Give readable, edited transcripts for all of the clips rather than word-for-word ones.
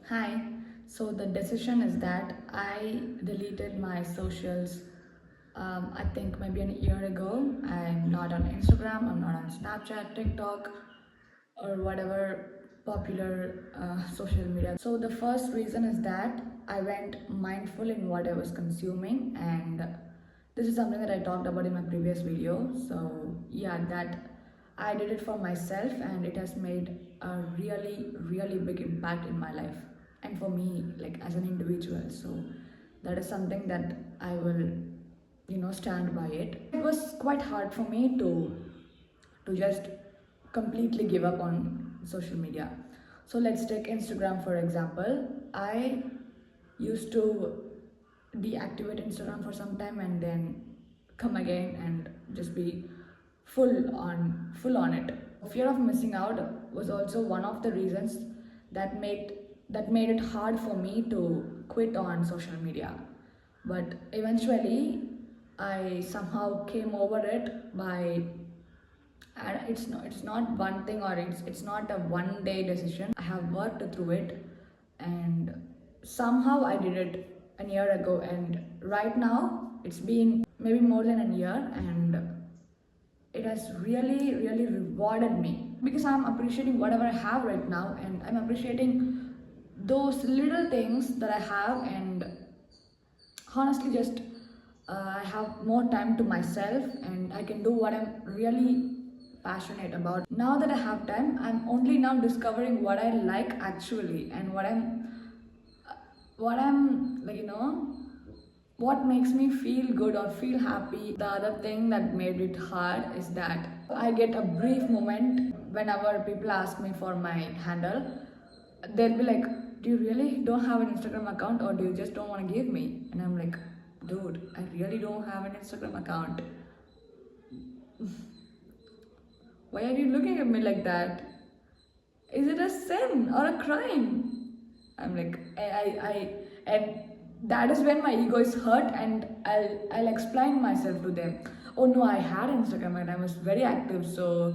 Hi. So the decision is that I deleted my socials. I think maybe a year ago. I'm not on Instagram. I'm not on Snapchat, TikTok, or whatever popular social media. So the first reason is that I went mindful in what I was consuming, and this is something that I talked about in my previous video. So yeah, that I did it for myself, and it has made a really big impact in my life and for me, like as an individual. So that is something that I will, stand by it. It was quite hard for me to just completely give up on social media. So let's take Instagram for example. I used to deactivate Instagram for some time and then come again and just be full on it. Fear of missing out was also one of the reasons that made it hard for me to quit on social media. But eventually I somehow came over it by, and it's not one thing, or it's not a one day decision. I have worked through it, and somehow I did it a year ago, and right now it's been maybe more than a year, and it has really rewarded me because I'm appreciating whatever I have right now, and I'm appreciating those little things that I have. And honestly, just I have more time to myself, and I can do what I'm really passionate about. Now that I have time, I'm only now discovering what I like actually, and what I'm like, what makes me feel good or feel happy. The other thing that made it hard is that I get a brief moment whenever people ask me for my handle. They'll be like, do you really don't have an Instagram account, or do you just don't want to give me? And I'm like, dude, I really don't have an Instagram account. Why are you looking at me like that? Is it a sin or a crime? I'm like, and that is when my ego is hurt, and I'll explain myself to them. Oh no, I had Instagram and I was very active, so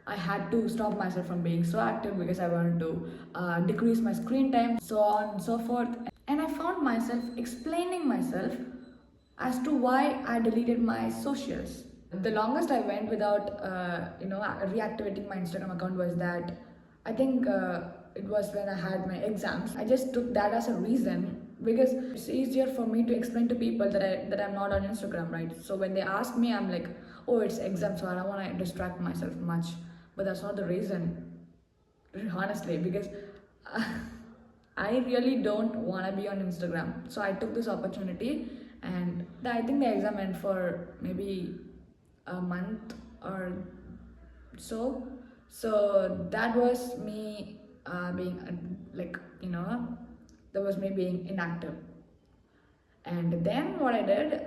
I had to stop myself from being so active because I wanted to decrease my screen time, so on and so forth. And I found myself explaining myself as to why I deleted my socials. The longest I went without, reactivating my Instagram account was that I think it was when I had my exams. I just took that as a reason because it's easier for me to explain to people that I'm not on Instagram, right? So when they ask me, I'm like, oh, it's exam, so I don't want to distract myself much. But that's not the reason, honestly, because I really don't want to be on Instagram. So I took this opportunity, and I think the exam went for maybe a month or so. So that was me being that was me being inactive. And then what I did,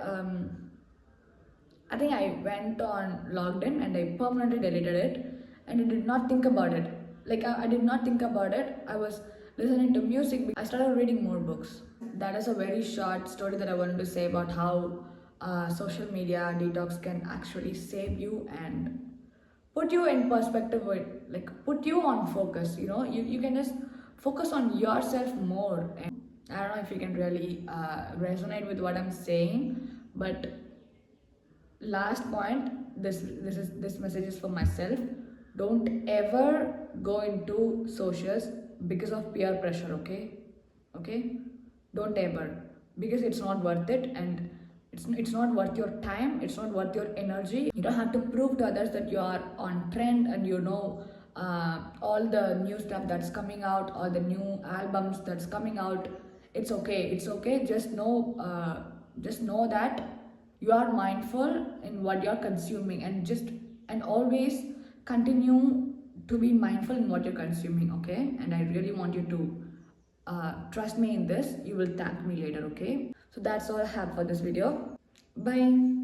I think I went on logged in and I permanently deleted it, and I did not think about it. Like I did not think about it. I was listening to music. I started reading more books. That is a very short story that I wanted to say about how social media detox can actually save you and put you in perspective with, like, put you on focus. You can just focus on yourself more. And I don't know if you can really resonate with what I'm saying, but last point, this message is for myself. Don't ever go into socials because of peer pressure, okay? Don't ever, because it's not worth it, and it's not worth your time, it's not worth your energy. You don't have to prove to others that you are on trend, and all the new stuff that's coming out, all the new albums that's coming out. It's okay, just know that you are mindful in what you're consuming, and always continue to be mindful in what you're consuming, okay? And I really want you to trust me in this. You will thank me later, okay? So that's all I have for this video. Bye.